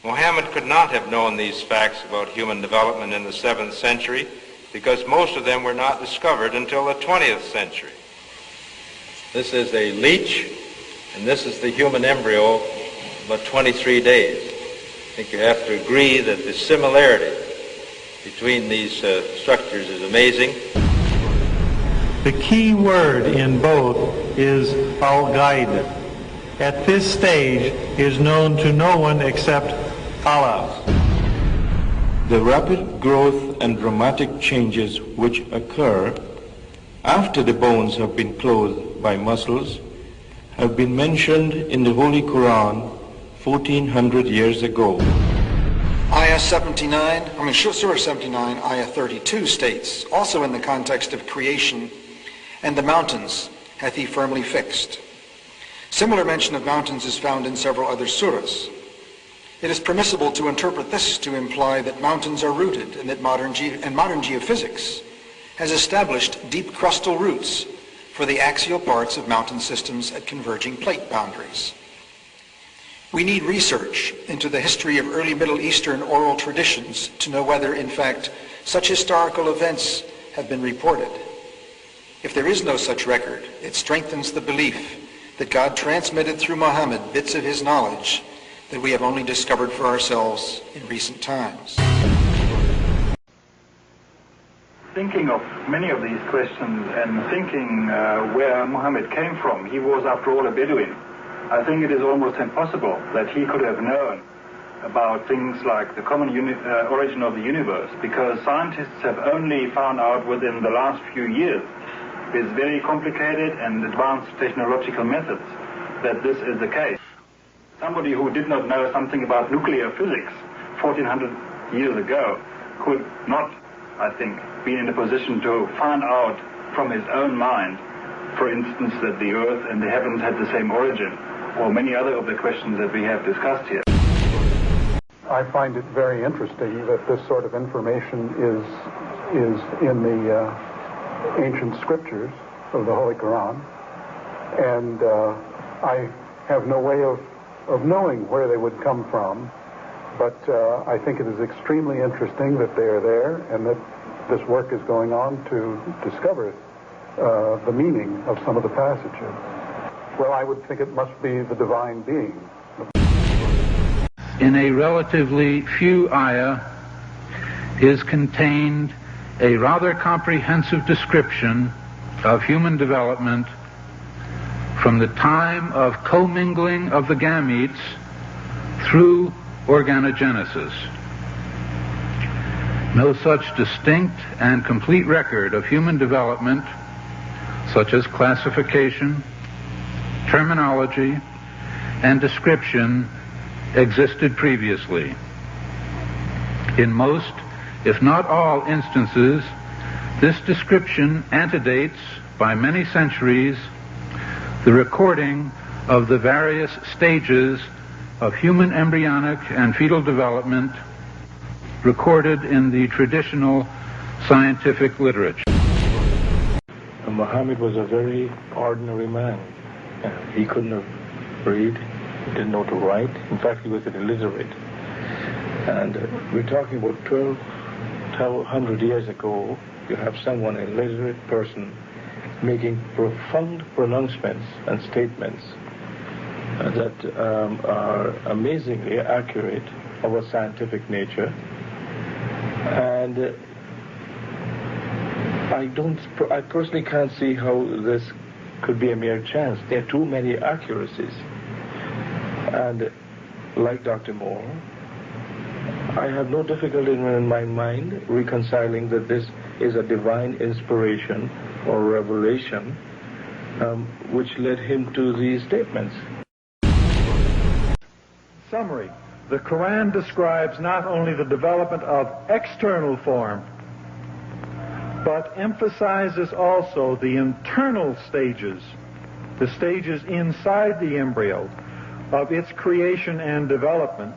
Muhammad could not have known these facts about human development in the 7th century because most of them were not discovered until the 20th century. This is a leech, and this is the human embryo, about 23 days. I think you have to agree that the similarity between these structures is amazing. The key word in both is al-Ghaib. At this stage is known to no one except Allah. The rapid growth and dramatic changes which occur after the bones have been clothed by muscles have been mentioned in the Holy Quran 1400 years ago. Surah 79, Ayah 32 states, also in the context of creation, "And the mountains hath he firmly fixed." Similar mention of mountains is found in several other surahs. It is permissible to interpret this to imply that mountains are rooted and that modern geophysics has established deep crustal roots for the axial parts of mountain systems at converging plate boundaries. We need research into the history of early Middle Eastern oral traditions to know whether, in fact, such historical events have been reported. If there is no such record, it strengthens the belief that God transmitted through Muhammad bits of his knowledge that we have only discovered for ourselves in recent times. Thinking of many of these questions and thinking where Muhammad came from, he was after all a Bedouin. I think it is almost impossible that he could have known about things like the common origin of the universe, because scientists have only found out within the last few years, with very complicated and advanced technological methods, that this is the case. Somebody who did not know something about nuclear physics 1400 years ago could not, I think, be in a position to find out from his own mind, for instance, that the earth and the heavens had the same origin, or many other of the questions that we have discussed here. I find it very interesting that this sort of information is in the ancient scriptures of the Holy Quran, and I have no way of knowing where they would come from, but I think it is extremely interesting that they are there and that this work is going on to discover the meaning of some of the passages. Well, I would think it must be the divine being. In a relatively few ayah is contained a rather comprehensive description of human development from the time of commingling of the gametes through organogenesis. No such distinct and complete record of human development, such as classification, terminology, and description, existed previously. In most, if not all instances, this description antedates by many centuries the recording of the various stages of human embryonic and fetal development recorded in the traditional scientific literature. Muhammad was a very ordinary man. He couldn't have read, he didn't know to write. In fact, he was illiterate. And we're talking about 1,200 years ago. You have someone, a literate person, making profound pronouncements and statements that are amazingly accurate of a scientific nature. And I personally can't see how this could be a mere chance. There are too many accuracies. And like Dr. Moore, I have no difficulty in my mind reconciling that this is a divine inspiration or revelation which led him to these statements. Summary. The Quran describes not only the development of external form, but emphasizes also the internal stages, the stages inside the embryo of its creation and development,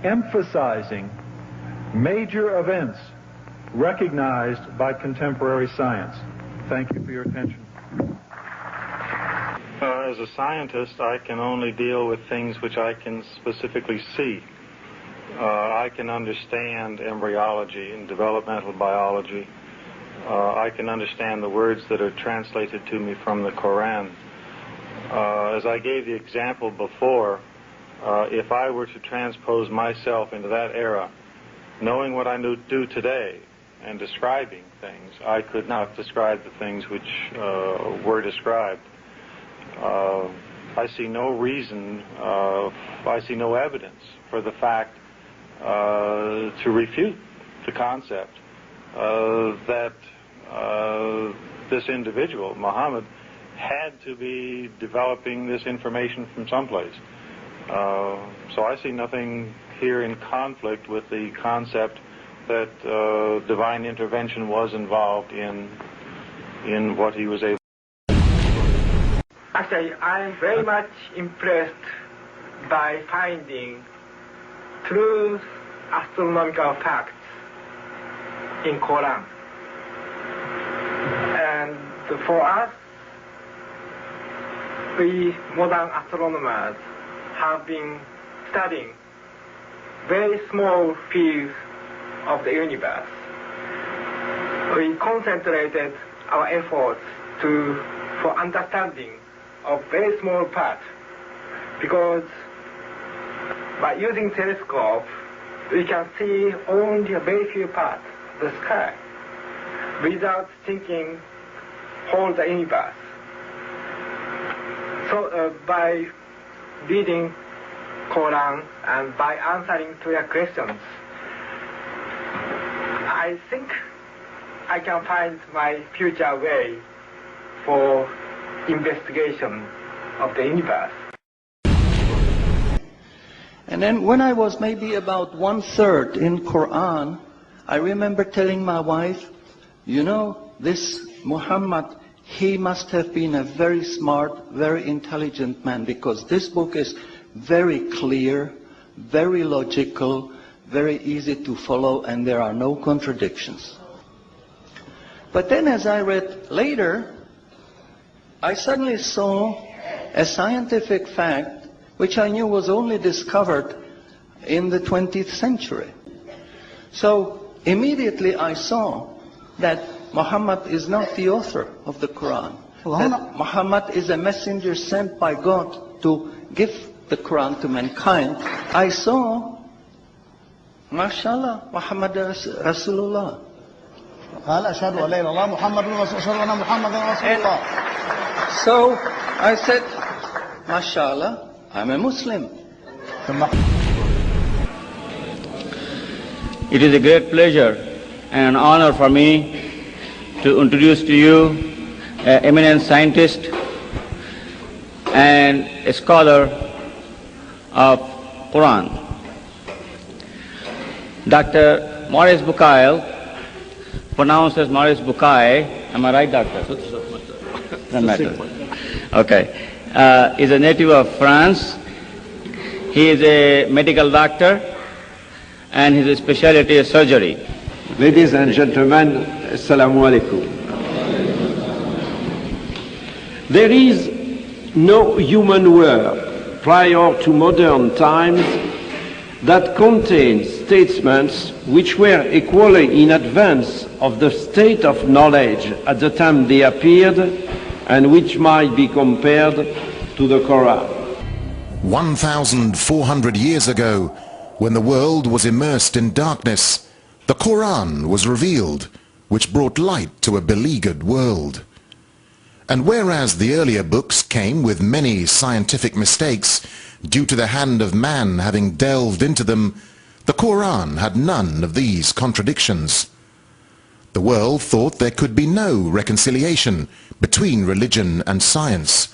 emphasizing major events recognized by contemporary science. Thank you for your attention. As a scientist, I can only deal with things which I can specifically see. I can understand embryology and developmental biology. I can understand the words that are translated to me from the Qur'an. As I gave the example before, if I were to transpose myself into that era, knowing what I do today and describing things, I could not describe the things which were described. I see no reason, I see no evidence for the fact to refute the concept that this individual, Muhammad, had to be developing this information from someplace. So I see nothing here in conflict with the concept that divine intervention was involved in what he was able. Actually, I'm very much impressed by finding true astronomical facts in Quran. And for us, we modern astronomers have been studying very small fields of the universe. We concentrated our efforts for understanding of very small parts, because by using telescope we can see only a very few parts of the sky without thinking whole the universe. So by reading Quran and by answering to your questions, I think I can find my future way for investigation of the universe. And then when I was maybe about 1/3 in Quran, I remember telling my wife, you know, this Muhammad, he must have been a very smart, very intelligent man, because this book is very clear, very logical, very easy to follow, and there are no contradictions. But then as I read later, I suddenly saw a scientific fact which I knew was only discovered in the 20th century. So immediately I saw that Muhammad is not the author of the Quran. That Muhammad is a messenger sent by God to give the Quran to mankind. I saw, mashallah, Muhammad Rasulullah. So I said, mashallah, I'm a Muslim. It is a great pleasure and an honor for me to introduce to you an eminent scientist and a scholar of Quran, Dr. Maurice Bucaille, pronounced as Maurice Bucaille. Am I right, doctor? Doesn't matter. Okay. Is a native of France. He is a medical doctor and his specialty is surgery. Ladies and gentlemen, Assalamu alaikum. There is no human work prior to modern times that contains statements which were equally in advance of the state of knowledge at the time they appeared, and which might be compared to the Quran. 1,400 years ago, when the world was immersed in darkness, the Quran was revealed, which brought light to a beleaguered world. And whereas the earlier books came with many scientific mistakes, due to the hand of man having delved into them, the Quran had none of these contradictions. The world thought there could be no reconciliation between religion and science.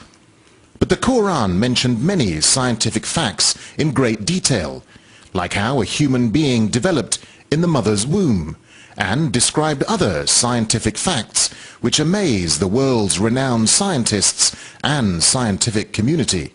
But the Quran mentioned many scientific facts in great detail, like how a human being developed in the mother's womb, and described other scientific facts which amaze the world's renowned scientists and scientific community.